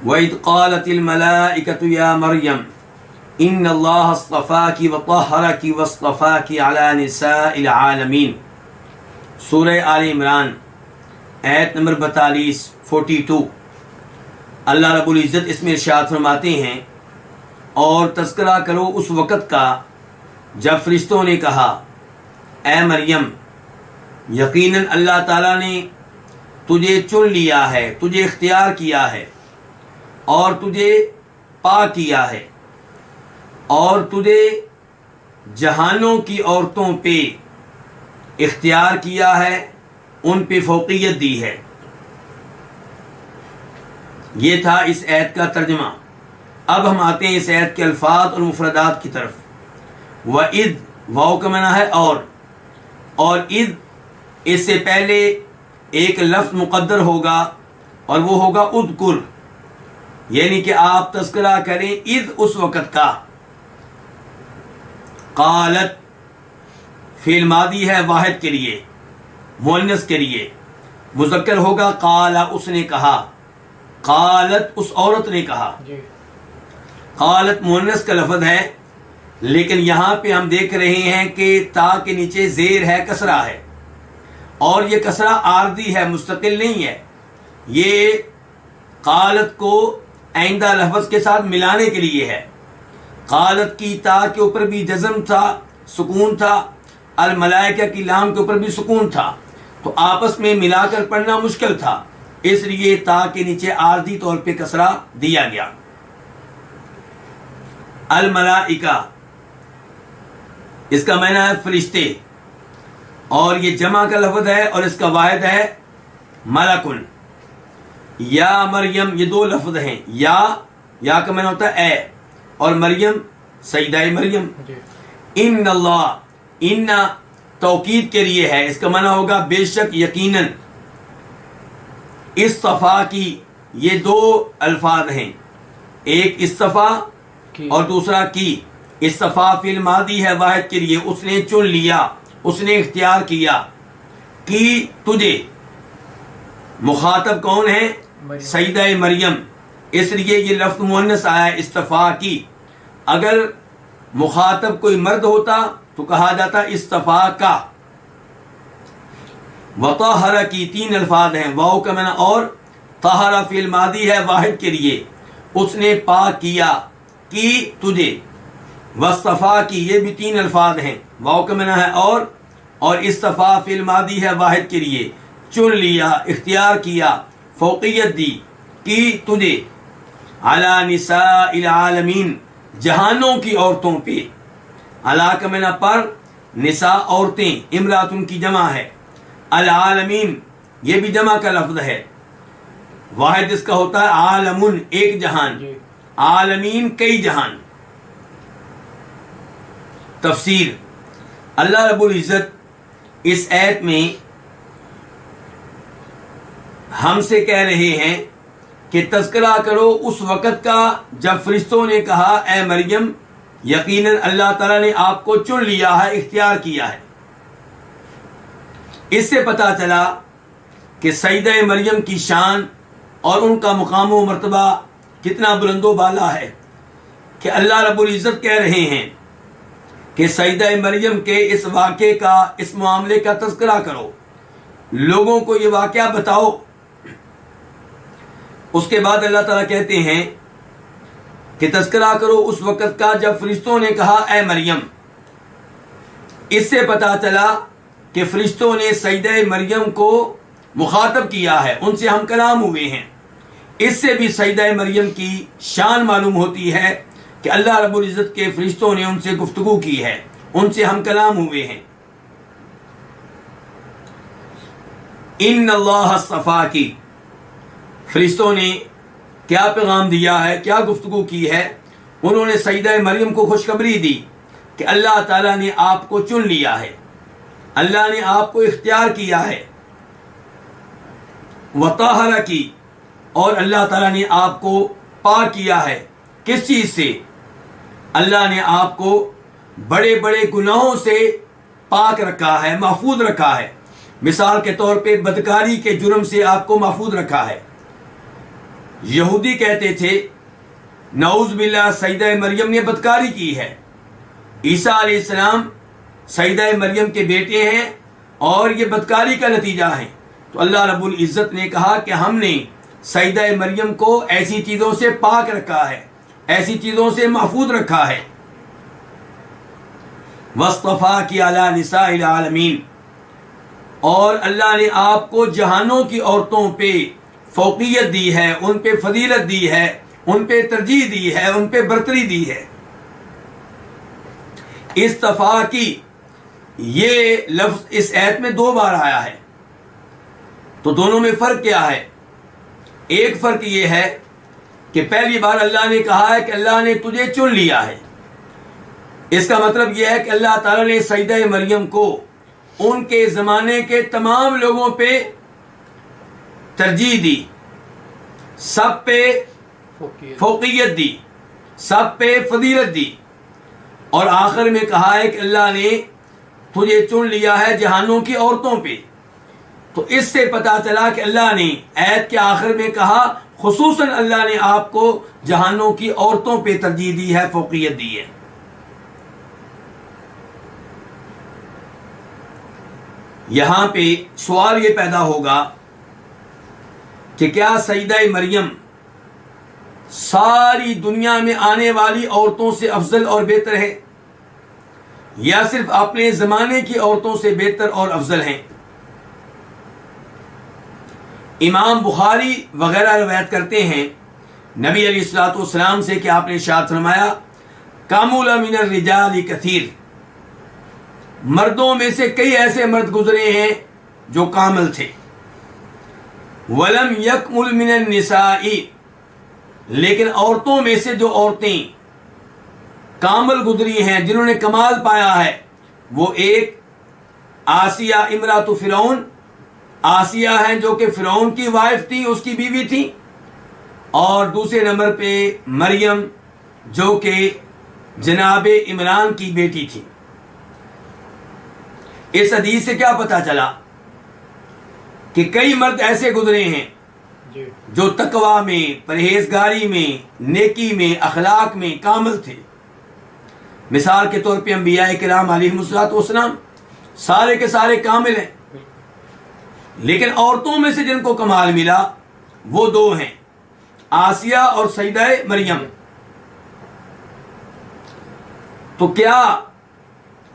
वइद क़ालतिल मलाइकतु या मरियम इन्नल्लाह अस्तफ़ाकी व तहरकी वस्तफ़ाकी अला निसाइल आलमीन। सूरह आल इमरान आयत नंबर 42 अल्लाह रब्बुल इज़्ज़त इसमें इरशाद फरमाते हैं, और तज़किरा करो उस वक़्त का जब फरिश्तों ने कहा, ए मरियम, यकीनन अल्लाह ताला ने तुझे चुन लिया है, तुझे इख्तियार किया है और तुझे पाक किया है और तुझे जहानों की औरतों पे इख्तियार किया है, उन पे फौक़ियत दी है। ये था इस आयत का तर्जुमा। अब हम आते हैं इस आयत के अल्फाज और मुफरदात की तरफ। व इद, वाव का माना है और इद इससे पहले एक लफ्ज़ मुक़द्दर होगा और वो होगा उद्कुर, यानी कि आप तज़किरा करें इद उस वक़्त का। क़ालत फ़िल मादी है वाहिद के लिए, मुअन्नस के लिए। मुज़क्कर होगा क़ाला, उसने कहा। क़ालत उस औरत ने कहा। क़ालत मुअन्नस का लफ्ज़ है, लेकिन यहाँ पे हम देख रहे हैं कि ता के नीचे ज़ेर है, कसरा है, और ये कसरा आर्दी है, मुस्तकिल नहीं है। ये क़ालत को आइंदा लफ्ज़ के साथ मिलाने के लिए है। क़ालत की ता के ऊपर भी जज़म था, सुकून था, अल मलाइका की लाम के ऊपर भी सुकून था, तो आपस में मिलाकर पढ़ना मुश्किल था, इसलिए ता के नीचे आर्दी तौर पे कसरा दिया गया। अल मलाइका इसका माना है फरिश्ते, और ये जमा का लफ्ज़ है और इसका वाहिद है मलकुन। या मरियम, ये दो लफ्ज़ हैं। या का माना होता है ए, और मरियम सईदा मरियम। इन्नल्लाह, इन्ना तौकीद के लिए है, इसका माना होगा बेशक, यकीनन। इस्तफ़ा की, ये दो अल्फाज हैं, एक इस्तफ़ा और दूसरा की। इस्तफ़ा फिल मादी है वाहिद के लिए, उसने चुन लिया, उसने इख्तियार किया। कि तुझे, मुखातब कौन है? सईदा मरियम, इसलिए ये लफ्ज़ मुअन्नस आया है इस्तफ़ा की। अगर मुखातब कोई मर्द होता तो कहा जाता इस्तफ़ा का। वतहरा की तीन अल्फाज हैं, वाव का माना और, तहरा फिल मादी है वाहिद के लिए, उसने पाक किया कि तुझे। वस्तफ़ा की, ये भी तीन अल्फाज हैं, वाव का माना है और इस्तफ़ा फिल मादी है वाहिद के लिए, चुन लिया, इख्तियार किया, फौक़ियत दी कि तुझे। अला निसाइल आलमीन, जहानों की औरतों पे। अला का माना पर, निसा औरतें, इमरातुन की जमा है। अल आलमीन ये भी जमा का लफ्ज़ है, वाहिद इसका होता है आलमुन, एक जहान, आलमीन कई जहान। तफसीर, अल्लाह रब्बुल इज़्ज़त इस आयत में हमसे कह रहे हैं कि तज़किरा करो उस वक़्त का जब फरिश्तों ने कहा, ए मरियम, यकीनन अल्लाह ताला ने आपको चुन लिया है, इख्तियार किया है। इससे पता चला कि सईदा मरियम की शान और उनका मुकाम व मर्तबा कितना बुलंदो बाला है, कि अल्लाह रब्बुल इज़्ज़त कह रहे हैं कि सईदा मरियम के इस वाक़े का, इस मामले का तज़किरा करो, लोगों को ये वाक़या बताओ। उसके बाद अल्लाह ताला कहते हैं कि तज़किरा करो उस वक़्त का जब फरिश्तों ने कहा, ए मरियम। इससे पता चला कि फरिश्तों ने सईदा मरियम को मुखातब किया है, उनसे हम कलाम हुए हैं। इससे भी सईदा मरियम की शान मालूम होती है कि अल्लाह रब्बुल इज़्ज़त के फरिश्तों ने उनसे गुफ्तगू की है, उनसे हम कलाम हुए हैं। इन्नल्लाह अस्तफ़ा की, फरिश्तों ने क्या पैगाम दिया है, क्या गुफ्तगू की है? उन्होंने सईदा मरियम को खुशखबरी दी कि अल्लाह ताला ने आपको चुन लिया है, अल्लाह ने आपको इख्तियार किया है। वतहरा की, और अल्लाह ताला ने आपको पाक किया है। किस चीज़ से? अल्लाह ने आपको बड़े बड़े गुनाहों से पाक रखा है, महफूज रखा है। मिसाल के तौर पे बदकारी के जुर्म से आपको महफूज रखा है। यहूदी कहते थे नऊज़ बिल्लाह सईदा मरियम ने बदकारी की है। ईसा अलैहिस्सलाम सईदा मरियम के बेटे हैं और ये बदकारी का नतीजा है। तो अल्लाह रब्बुल इज़्ज़त ने कहा कि हमने सईदा मरियम को ऐसी चीज़ों से पाक रखा है, ऐसी चीज़ों से महफूज रखा है। वस्तफ़ा की अला निसाइल आलमीन, और अल्लाह ने आपको जहानों की औरतों पे फौकियत दी है, उन पे फजीलत दी है, उन पे तरजीह दी है, उन पे बरतरी दी है। इस्तफा की ये लफ्ज इस आयत में 2 बार आया है। तो दोनों में फर्क क्या है? एक फर्क ये है कि पहली बार अल्लाह ने कहा है कि अल्लाह ने तुझे चुन लिया है। इसका मतलब यह है कि अल्लाह ताला ने सईदा मरियम को उनके ज़माने के तमाम लोगों पे तरजीह दी, सब पे फौकियत दी, सब पे फजीलत दी, और आखिर में कहा है कि अल्लाह ने तुझे चुन लिया है जहानों की औरतों पे। तो इससे पता चला कि अल्लाह ने आयत के आखिर में कहा खुसूसन अल्लाह ने आपको जहानों की औरतों पे तरजीह दी है, फौकियत दी है। यहां पे सवाल ये पैदा होगा कि क्या सईदा मरियम सारी दुनिया में आने वाली औरतों से अफजल और बेहतर है, या सिर्फ अपने जमाने की औरतों से बेहतर और अफजल हैं? इमाम बुखारी वगैरह रवायत करते हैं नबी अलैहिस्सलाम से कि आपने इरशाद फरमाया कामुल मिनर रिजाल कसीर, मर्दों में से कई ऐसे मर्द गुजरे हैं जो कामिल थे। वलम यकमुल मिनन निसाई, लेकिन औरतों में से जो औरतें कामिल गुजरी हैं, जिन्होंने कमाल पाया है, वो एक आसिया इमरातु फिरौन, आसिया हैं जो कि फिरौन की वाइफ थी, उसकी बीवी थी, और दूसरे नंबर पे मरियम जो कि जनाबे इमरान की बेटी थी। इस हदीस से क्या पता चला कि कई मर्द ऐसे गुजरे हैं जो तकवा में, परहेजगारी में, नेकी में, अखलाक में कामिल थे। मिसाल के तौर पे अंबिया किराम अलैहिमुस्सलाम सारे के सारे कामिल हैं, लेकिन औरतों में से जिनको कमाल मिला वो 2 हैं, आसिया और सईदा मरियम। तो क्या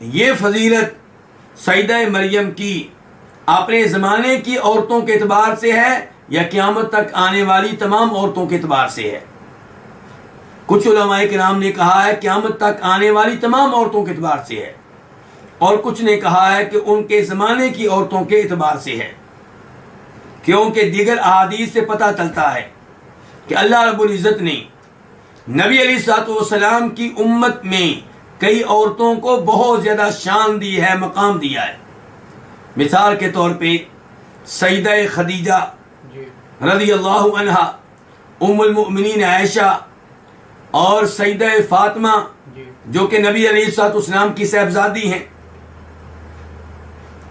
ये फजीलत सईदा मरियम की अपने ज़माने की औरतों के एतबार से है या क़यामत तक आने वाली तमाम औरतों के एतबार से है? कुछ उलमाए किराम ने कहा है क़यामत तक आने वाली तमाम औरतों के एतबार से है, और कुछ ने कहा है कि उनके ज़माने की औरतों के एतबार से है, क्योंकि दीगर अहादीस से पता चलता है कि अल्लाह रब्बुल इज़्ज़त ने नबी अलैहिस्सलाम की उम्मत में कई औरतों को बहुत ज़्यादा शान दी है, मकाम दिया है। मिसाल के तौर पे सईदा खदीजा रज़ियल्लाहु अन्हा, उम्मुल मोमिनीन आयशा और सईदा फातिमा जो कि नबी अलैहिस्सलाम की साहबजादी हैं।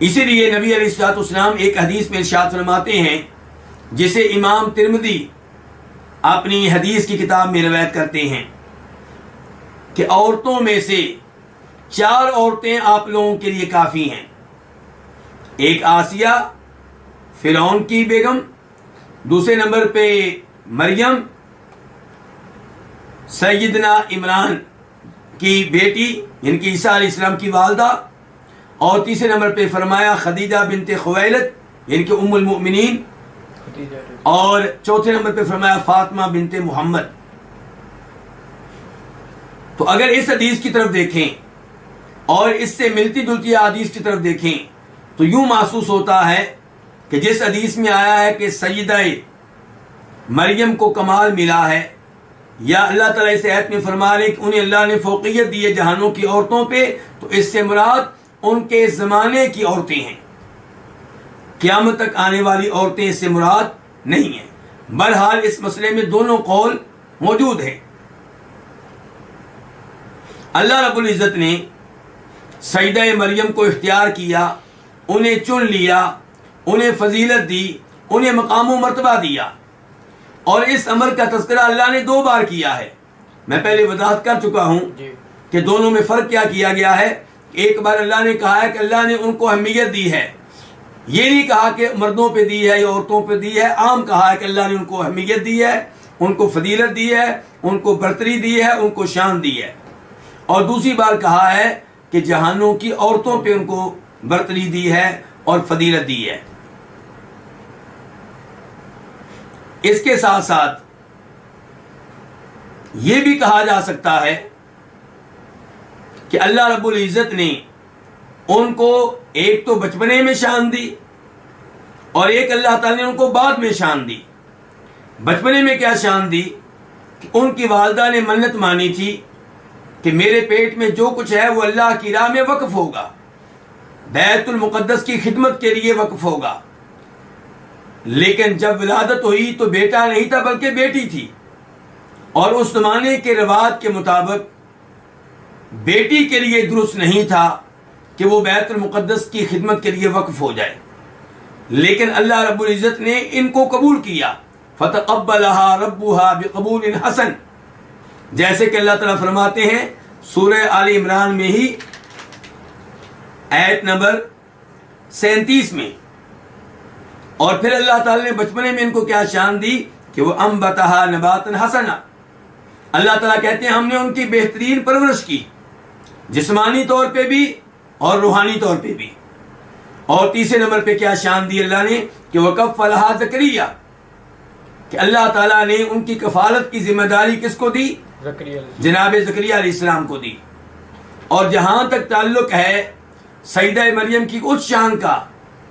इसीलिए नबी अलैहिस्सलाम एक हदीस में इरशाद फरमाते हैं, जिसे इमाम तिर्मिज़ी अपनी हदीस की किताब में रवायत करते हैं कि औरतों में से 4 औरतें आप लोगों के लिए काफ़ी हैं। एक आसिया फिरौन की बेगम, दूसरे नंबर पे मरियम सैयदना इमरान की बेटी इनकी ईसा अलैहिस्सलाम की वालदा, और तीसरे नंबर पे फरमाया खदीजा बिनते खुवैलद इनके उम्मुल मोमिनीन, और चौथे नंबर पे फरमाया फातिमा बिनते मोहम्मद। तो अगर इस हदीस की तरफ देखें और इससे मिलती जुलती हदीस की तरफ देखें तो यूं महसूस होता है कि जिस हदीस में आया है कि सईदा मरियम को कमाल मिला है, या अल्लाह ताला इस आयत में फरमा रहे कि उन्हें अल्लाह ने फौकियत दी है जहानों की औरतों पे, तो इससे मुराद उनके ज़माने की औरतें हैं, क़यामत तक आने वाली औरतें इससे मुराद नहीं है। बहरहाल इस मसले में दोनों कौल मौजूद है। अल्लाह रब्बुल इज़्ज़त ने सईदा मरियम को इख्तियार किया, उन्हें चुन लिया, उन्हें फजीलत दी, उन्हें मकाम व मर्तबा दिया। और इस अमर का तज़किरा अल्लाह ने 2 बार किया है। मैं पहले वजाहत कर चुका हूं कि दोनों में फ़र्क क्या किया गया है। एक बार अल्लाह ने कहा है कि अल्लाह ने उनको अहमियत दी है, ये नहीं कहा कि मर्दों पे दी है या औरतों पे दी है, आम कहा है कि अल्लाह ने उनको अहमियत दी है, उनको फजीलत दी है, उनको बरतरी दी है, उनको शान दी है। और दूसरी बार कहा है कि जहानों की औरतों पे उनको बरतरी दी है और फजीलत दी है। इसके साथ साथ ये भी कहा जा सकता है कि अल्लाह रब्बुल इज़्ज़त ने उनको एक तो बचपने में शान दी और एक अल्लाह ताला ने उनको बाद में शान दी। बचपने में क्या शान दी कि उनकी वालिदा ने मन्नत मानी थी कि मेरे पेट में जो कुछ है वो अल्लाह की राह में वक्फ होगा, बैतुल मुक़द्दस की खिदमत के लिए वक्फ होगा। लेकिन जब विलादत हुई तो बेटा नहीं था बल्कि बेटी थी, और उस जमाने के रिवाज के मुताबिक बेटी के लिए दुरुस्त नहीं था कि वो बैतुल मुक़द्दस की खिदमत के लिए वक्फ हो जाए। लेकिन अल्लाह रब्बुल इज़्ज़त ने इनको कबूल किया, फ़तक़ब्बलहा रब्बुहा बिक़बूलिन हसन, जैसे कि अल्लाह ताला फरमाते हैं सूरह आल इमरान में ही आयत नंबर 37 में। और फिर अल्लाह ताला ने बचपने में इनको क्या शान दी कि वो अम्बतहा नबातन हसना। अल्लाह ताला कहते हैं हमने उनकी बेहतरीन परवरिश की, जिस्मानी तौर पे भी और रूहानी तौर पे भी। और तीसरे नंबर पे क्या शान दी अल्लाह ने कि वकफ़लहा ज़करिया, कि अल्लाह ताला ने उनकी कफालत की जिम्मेदारी किसको दी? जनाब ज़करिया अलैहिस्सलाम को दी। और जहां तक ताल्लुक है सईदा मरियम की उस शान का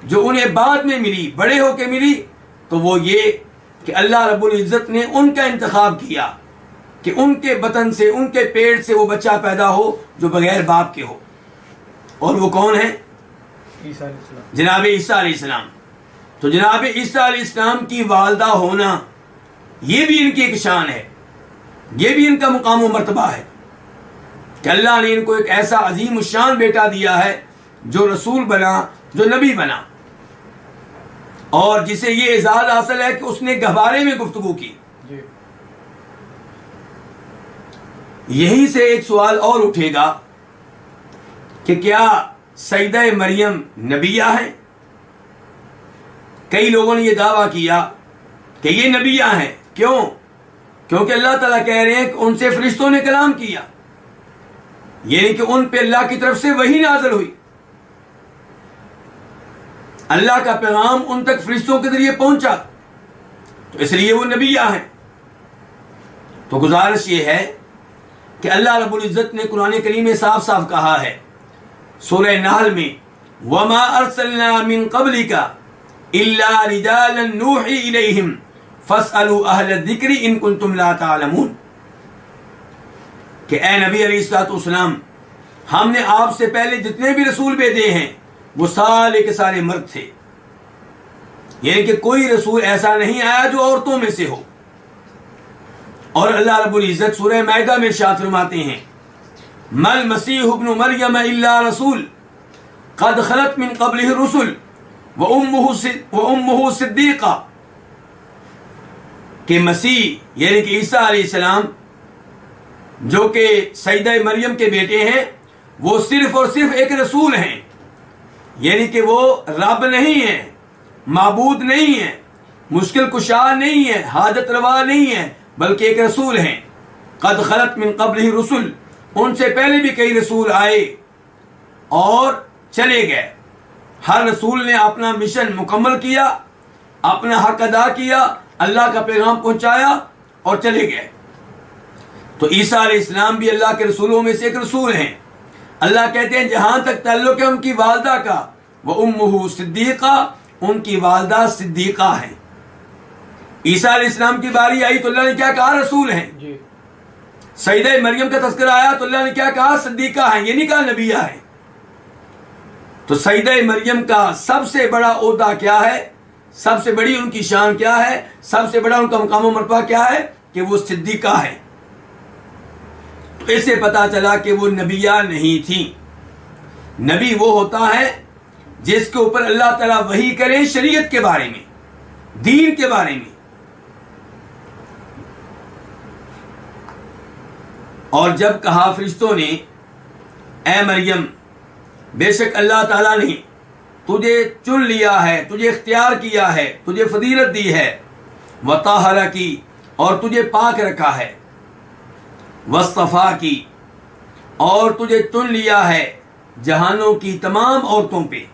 जो उन्हें बाद में मिली, बड़े होके मिली, तो वो ये कि अल्लाह रब्बुल इज़्ज़त ने उनका इंतखाब किया कि उनके बतन से, उनके पेट से वो बच्चा पैदा हो जो बगैर बाप के हो। और वो कौन है? जनाब ईसा अलैहिस्सलाम। तो जनाब ईसा अलैहिस्सलाम की वालदा होना ये भी इनकी एक शान है, ये भी इनका मुकाम व मर्तबा है कि अल्लाह ने इनको एक ऐसा अजीम शान बेटा दिया है जो रसूल बना, जो नबी बना, और जिसे ये एजाज हासिल है कि उसने गहवारे में गुफ्तगू की। यहीं से एक सवाल और उठेगा कि क्या सईदा मरियम नबिया हैं? कई लोगों ने यह दावा किया कि ये नबिया हैं। क्यों? क्योंकि अल्लाह ताला कह रहे हैं कि उनसे फरिश्तों ने कलाम किया, यानी कि उन पे अल्लाह की तरफ से वही नाज़िल हुई, अल्लाह का पैगाम उन तक फरिश्तों के जरिए पहुंचा, तो इसलिए वो नबिया हैं। तो गुजारिश ये है कि अल्लाह रब्बुल इज़्ज़त ने कुरान करीम में साफ साफ कहा है सूरह नाहल में, वमा अरसलना मिन क़ब्लिका इल्ला रिजालन नूही इलैहिम फस्अलू अहल ज़िक्रि इन कुंतुम ला तालमून, कि ए नबी अलैहिस्सलाम, हमने आपसे पहले जितने भी रसूल भेजे हैं वो सारे के सारे मर्द थे, यानी कि कोई रसूल ऐसा नहीं आया जो औरतों में से हो। और अल्लाह रब्बुल इज़्ज़त सूरह माइदा में इरशाद फरमाते हैं, मल मसीह इब्नु मरियम इल्ला रसूल क़द खलत मिन क़ब्लिहि रुसुल व उम्मुहु सिद्दीक़ा, कि मसीह यानी कि ईसा अलैहिस्सलाम जो कि सईदा मरियम के बेटे हैं, वो सिर्फ और सिर्फ एक रसूल हैं, यानी कि वो रब नहीं है, माबूद नहीं है, मुश्किल कुशा नहीं है, हाजत रवा नहीं है, बल्कि एक रसूल हैं। क़द खलत मिन क़ब्लिहि रुसुल, उनसे पहले भी कई रसूल आए और चले गए। हर रसूल ने अपना मिशन मुकम्मल किया, अपना हक अदा किया, अल्लाह का पैगाम पहुंचाया और चले गए। तो ईसा अलैहिस्सलाम भी अल्लाह के रसूलों में से एक रसूल हैं। अल्लाह कहते हैं जहां तक ताल्लुक है उनकी वालदा का, वह उम्मुहु सिद्दीक़ा, उनकी वालदा सिद्दीक़ा है। ईसा अलैहिस्सलाम की बारी आई तो अल्लाह ने क्या कहा? रसूल हैं। सईदा मरियम का तज़किरा आया तो अल्लाह ने क्या कहा? सिद्दीक़ा है, ये नहीं कहा नबिया है। तो सईदा मरियम का सबसे बड़ा ओहदा क्या है? सबसे बड़ी उनकी शान क्या है? सबसे बड़ा उनका मुकाम व मर्तबा क्या है? कि वो सिद्दीक़ा है। तो इससे पता चला कि वो नबिया नहीं थी। नबी वो होता है जिसके ऊपर अल्लाह ताला वही करे शरीयत के बारे में, दीन के बारे में, और जब कहा फरिश्तों ने, ए मरियम, बेशक अल्लाह ताला ने तुझे चुन लिया है, तुझे इख्तियार किया है, तुझे फजीलत दी है, वताहरा की, और तुझे पाक रखा है, वस्तफा की, और तुझे चुन लिया है जहानों की तमाम औरतों पे।